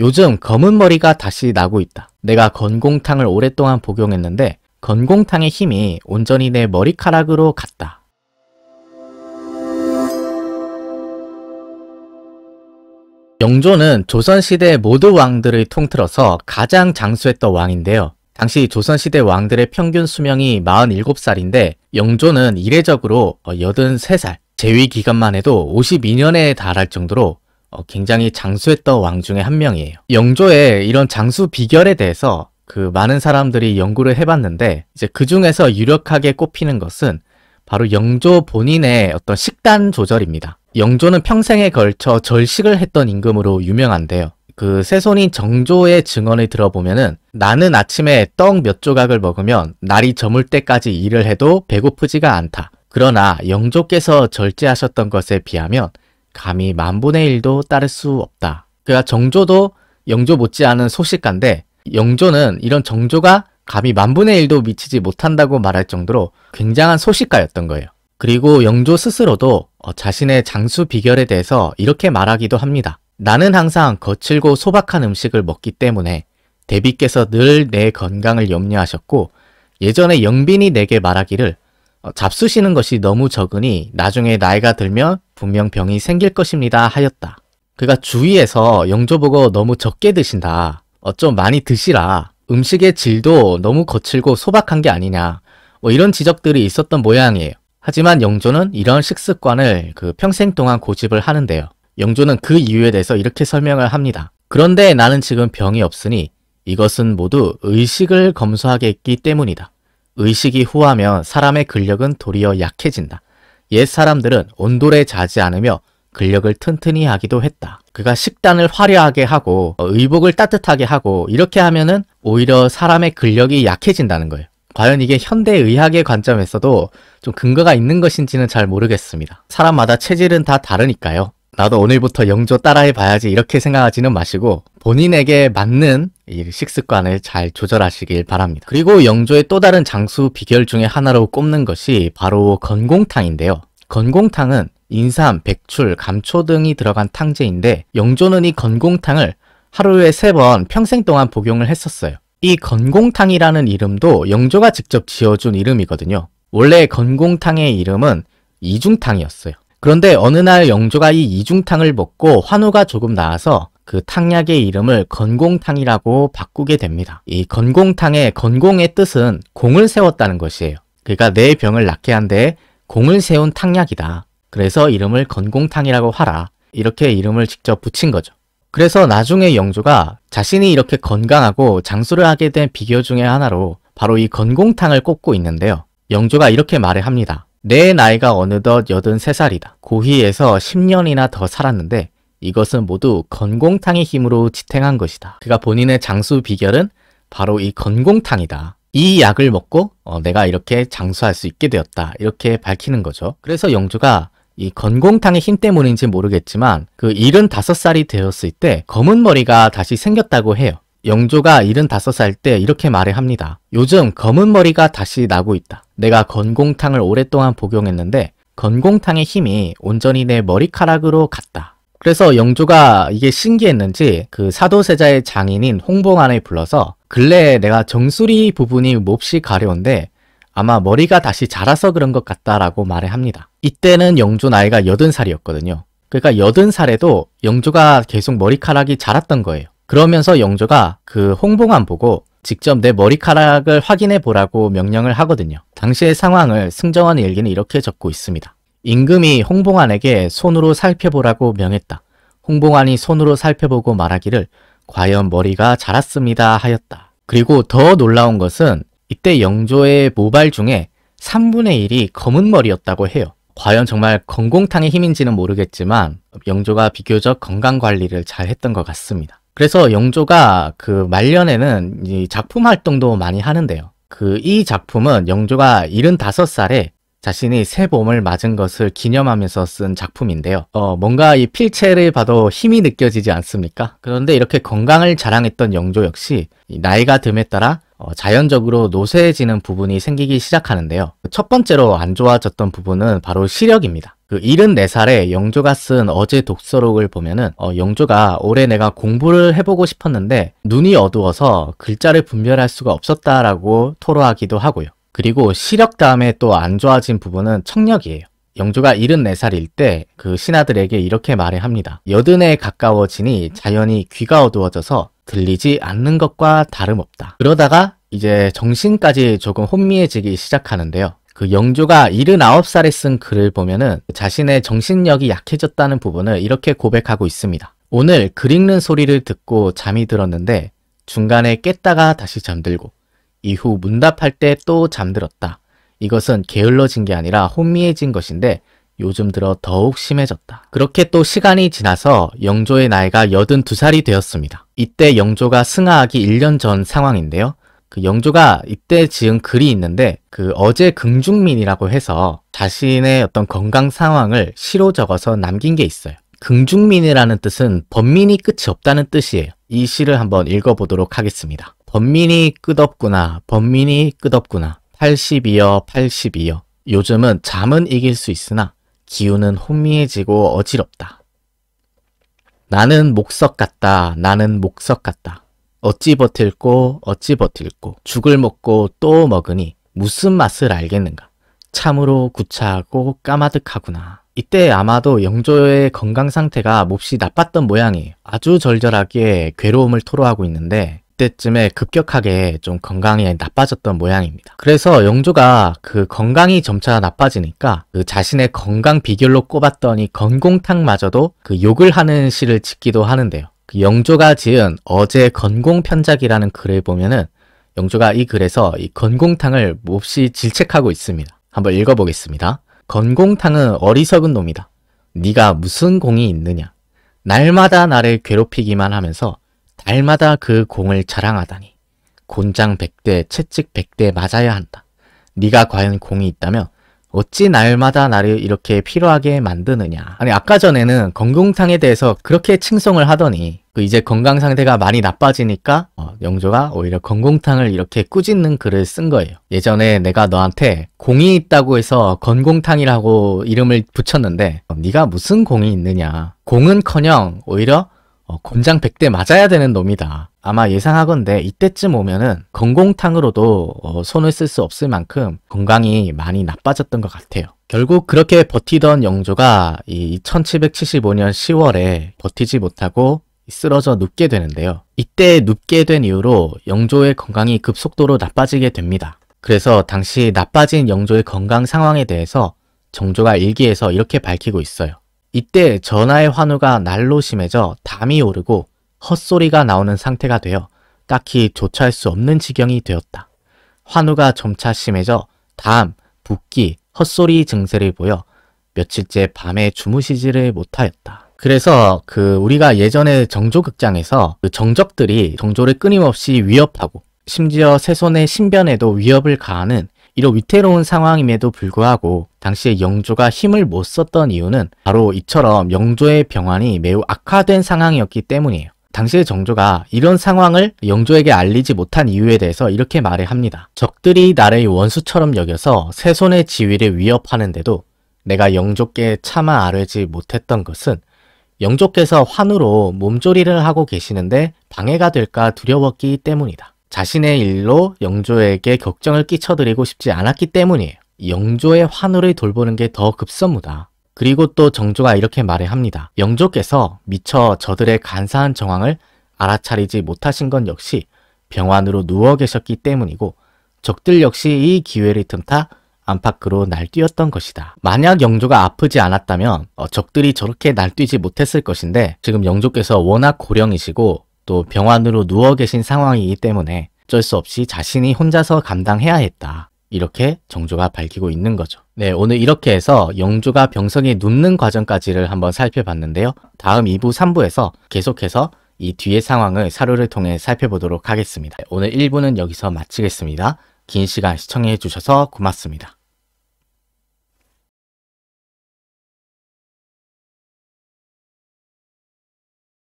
요즘 검은 머리가 다시 나고 있다. 내가 건공탕을 오랫동안 복용했는데 건공탕의 힘이 온전히 내 머리카락으로 갔다. 영조는 조선시대 모든 왕들을 통틀어서 가장 장수했던 왕인데요. 당시 조선시대 왕들의 평균 수명이 47살인데 영조는 이례적으로 83살, 재위 기간만 해도 52년에 달할 정도로 굉장히 장수했던 왕 중에 한 명이에요. 영조의 이런 장수 비결에 대해서 많은 사람들이 연구를 해봤는데 이제 그 중에서 유력하게 꼽히는 것은 바로 영조 본인의 어떤 식단 조절입니다. 영조는 평생에 걸쳐 절식을 했던 임금으로 유명한데요. 세손인 정조의 증언을 들어보면은 나는 아침에 떡 몇 조각을 먹으면 날이 저물 때까지 일을 해도 배고프지가 않다. 그러나 영조께서 절제하셨던 것에 비하면 감히 10,000분의 1도 따를 수 없다. 그러니까 정조도 영조 못지않은 소식가인데 영조는 이런 정조가 감히 10,000분의 1도 미치지 못한다고 말할 정도로 굉장한 소식가였던 거예요. 그리고 영조 스스로도 자신의 장수 비결에 대해서 이렇게 말하기도 합니다. 나는 항상 거칠고 소박한 음식을 먹기 때문에 대비께서 늘 내 건강을 염려하셨고 예전에 영빈이 내게 말하기를 잡수시는 것이 너무 적으니 나중에 나이가 들면 분명 병이 생길 것입니다 하였다. 그가 주위에서 영조 보고 너무 적게 드신다. 좀 많이 드시라. 음식의 질도 너무 거칠고 소박한 게 아니냐. 이런 지적들이 있었던 모양이에요. 하지만 영조는 이런 식습관을 평생 동안 고집을 하는데요. 영조는 그 이유에 대해서 이렇게 설명을 합니다. 그런데 나는 지금 병이 없으니 이것은 모두 의식을 검소하게 했기 때문이다. 의식이 후하면 사람의 근력은 도리어 약해진다. 옛 사람들은 온돌에 자지 않으며 근력을 튼튼히 하기도 했다. 그가 식단을 화려하게 하고 의복을 따뜻하게 하고 이렇게 하면은 오히려 사람의 근력이 약해진다는 거예요. 과연 이게 현대의학의 관점에서도 좀 근거가 있는 것인지는 잘 모르겠습니다. 사람마다 체질은 다 다르니까요. 나도 오늘부터 영조 따라해 봐야지 이렇게 생각하지는 마시고 본인에게 맞는 이 식습관을 잘 조절하시길 바랍니다. 그리고 영조의 또 다른 장수 비결 중에 하나로 꼽는 것이 바로 건공탕인데요. 건공탕은 인삼, 백출, 감초 등이 들어간 탕제인데 영조는 이 건공탕을 하루에 3번 평생 동안 복용을 했었어요. 이 건공탕이라는 이름도 영조가 직접 지어준 이름이거든요. 원래 건공탕의 이름은 이중탕이었어요. 그런데 어느 날 영조가 이 이중탕을 먹고 환우가 조금 나아서 그 탕약의 이름을 건공탕이라고 바꾸게 됩니다. 이 건공탕의 건공의 뜻은 공을 세웠다는 것이에요. 그러니까 내 병을 낫게 한 데 공을 세운 탕약이다. 그래서 이름을 건공탕이라고 하라. 이렇게 이름을 직접 붙인 거죠. 그래서 나중에 영조가 자신이 이렇게 건강하고 장수를 하게 된 비결 중에 하나로 바로 이 건공탕을 꼽고 있는데요. 영조가 이렇게 말을 합니다. 내 나이가 어느덧 83살이다. 고희에서 10년이나 더 살았는데 이것은 모두 건공탕의 힘으로 지탱한 것이다. 그가 본인의 장수 비결은 바로 이 건공탕이다. 이 약을 먹고 내가 이렇게 장수할 수 있게 되었다. 이렇게 밝히는 거죠. 그래서 영조가 이 건공탕의 힘 때문인지 모르겠지만 75살이 되었을 때 검은 머리가 다시 생겼다고 해요. 영조가 75살 때 이렇게 말을 합니다. 요즘 검은 머리가 다시 나고 있다. 내가 건공탕을 오랫동안 복용했는데 건공탕의 힘이 온전히 내 머리카락으로 갔다. 그래서 영조가 이게 신기했는지 사도세자의 장인인 홍봉안을 불러서 근래에 내가 정수리 부분이 몹시 가려운데 아마 머리가 다시 자라서 그런 것 같다라고 말을 합니다. 이때는 영조 나이가 80살이었거든요. 그러니까 80살에도 영조가 계속 머리카락이 자랐던 거예요. 그러면서 영조가 홍봉안 보고 직접 내 머리카락을 확인해 보라고 명령을 하거든요. 당시의 상황을 승정원 일기는 이렇게 적고 있습니다. 임금이 홍봉안에게 손으로 살펴보라고 명했다. 홍봉안이 손으로 살펴보고 말하기를 과연 머리가 자랐습니다 하였다. 그리고 더 놀라운 것은 이때 영조의 모발 중에 3분의 1이 검은 머리였다고 해요. 과연 정말 건공탕의 힘인지는 모르겠지만 영조가 비교적 건강관리를 잘 했던 것 같습니다. 그래서 영조가 말년에는 이 작품 활동도 많이 하는데요. 이 작품은 영조가 75살에 자신이 새봄을 맞은 것을 기념하면서 쓴 작품인데요. 뭔가 이 필체를 봐도 힘이 느껴지지 않습니까? 그런데 이렇게 건강을 자랑했던 영조 역시 나이가 듦에 따라 자연적으로 노쇠해지는 부분이 생기기 시작하는데요. 첫 번째로 안 좋아졌던 부분은 바로 시력입니다. 그 74살에 영조가 쓴 어제 독서록을 보면은 영조가 올해 내가 공부를 해보고 싶었는데 눈이 어두워서 글자를 분별할 수가 없었다라고 토로하기도 하고요. 그리고 시력 다음에 또 안 좋아진 부분은 청력이에요. 영조가 74살일 때 그 신하들에게 이렇게 말을 합니다. 여든에 가까워지니 자연히 귀가 어두워져서 들리지 않는 것과 다름없다. 그러다가 이제 정신까지 조금 혼미해지기 시작하는데요. 그 영조가 79살에 쓴 글을 보면은 자신의 정신력이 약해졌다는 부분을 이렇게 고백하고 있습니다. 오늘 글 읽는 소리를 듣고 잠이 들었는데 중간에 깼다가 다시 잠들고 이후 문답할 때 또 잠들었다. 이것은 게을러진 게 아니라 혼미해진 것인데 요즘 들어 더욱 심해졌다. 그렇게 또 시간이 지나서 영조의 나이가 82살이 되었습니다. 이때 영조가 승하하기 1년 전 상황인데요. 그 영조가 이때 지은 글이 있는데 그 어제 긍중민이라고 해서 자신의 어떤 건강 상황을 시로 적어서 남긴 게 있어요. 긍중민이라는 뜻은 번민이 끝이 없다는 뜻이에요. 이 시를 한번 읽어보도록 하겠습니다. 번민이 끝없구나, 번민이 끝없구나. 82여 82여. 요즘은 잠은 이길 수 있으나 기운은 혼미해지고 어지럽다. 나는 목석 같다. 나는 목석 같다. 어찌 버틸꼬 어찌 버틸꼬. 죽을 먹고 또 먹으니 무슨 맛을 알겠는가. 참으로 구차하고 까마득하구나. 이때 아마도 영조의 건강 상태가 몹시 나빴던 모양이에요. 아주 절절하게 괴로움을 토로하고 있는데 이때쯤에 급격하게 좀 건강이 나빠졌던 모양입니다. 그래서 영조가 그 건강이 점차 나빠지니까 그 자신의 건강 비결로 꼽았더니 건공탕마저도 그 욕을 하는 시를 짓기도 하는데요. 그 영조가 지은 어제 건공편작이라는 글을 보면은 영조가 이 글에서 이 건공탕을 몹시 질책하고 있습니다. 한번 읽어보겠습니다. 건공탕은 어리석은 놈이다. 네가 무슨 공이 있느냐. 날마다 나를 괴롭히기만 하면서 달마다 그 공을 자랑하다니. 곤장 100대, 채찍 100대 맞아야 한다. 네가 과연 공이 있다면 어찌 날마다 나를 이렇게 피로하게 만드느냐. 아니 아까 전에는 건공탕에 대해서 그렇게 칭송을 하더니 그 이제 건강 상태가 많이 나빠지니까 영조가 오히려 건공탕을 이렇게 꾸짖는 글을 쓴 거예요. 예전에 내가 너한테 공이 있다고 해서 건공탕이라고 이름을 붙였는데 네가 무슨 공이 있느냐. 공은커녕 오히려 곤장 100대 맞아야 되는 놈이다. 아마 예상하건대 이때쯤 오면은 건공탕으로도 손을 쓸 수 없을 만큼 건강이 많이 나빠졌던 것 같아요. 결국 그렇게 버티던 영조가 이 1775년 10월에 버티지 못하고 쓰러져 눕게 되는데요. 이때 눕게 된 이후로 영조의 건강이 급속도로 나빠지게 됩니다. 그래서 당시 나빠진 영조의 건강 상황에 대해서 정조가 일기에서 이렇게 밝히고 있어요. 이때 전하의 환우가 날로 심해져 담이 오르고 헛소리가 나오는 상태가 되어 딱히 조처할 수 없는 지경이 되었다. 환우가 점차 심해져 담, 붓기, 헛소리 증세를 보여 며칠째 밤에 주무시지를 못하였다. 그래서 우리가 예전에 정조극장에서 그 정적들이 정조를 끊임없이 위협하고 심지어 세손의 신변에도 위협을 가하는 이런 위태로운 상황임에도 불구하고 당시에 영조가 힘을 못 썼던 이유는 바로 이처럼 영조의 병환이 매우 악화된 상황이었기 때문이에요. 당시에 정조가 이런 상황을 영조에게 알리지 못한 이유에 대해서 이렇게 말을 합니다. 적들이 나를 원수처럼 여겨서 세손의 지위를 위협하는데도 내가 영조께 차마 아뢰지 못했던 것은 영조께서 환우로 몸조리를 하고 계시는데 방해가 될까 두려웠기 때문이다. 자신의 일로 영조에게 걱정을 끼쳐드리고 싶지 않았기 때문이에요. 영조의 환우를 돌보는 게 더 급선무다. 그리고 또 정조가 이렇게 말을 합니다. 영조께서 미처 저들의 간사한 정황을 알아차리지 못하신 건 역시 병환으로 누워 계셨기 때문이고 적들 역시 이 기회를 틈타 안팎으로 날뛰었던 것이다. 만약 영조가 아프지 않았다면 적들이 저렇게 날뛰지 못했을 것인데 지금 영조께서 워낙 고령이시고 또 병환으로 누워 계신 상황이기 때문에 어쩔 수 없이 자신이 혼자서 감당해야 했다. 이렇게 정조가 밝히고 있는 거죠. 네, 오늘 이렇게 해서 영조가 병석에 눕는 과정까지를 한번 살펴봤는데요. 다음 2부, 3부에서 계속해서 이 뒤의 상황을 사료를 통해 살펴보도록 하겠습니다. 오늘 1부는 여기서 마치겠습니다. 긴 시간 시청해 주셔서 고맙습니다.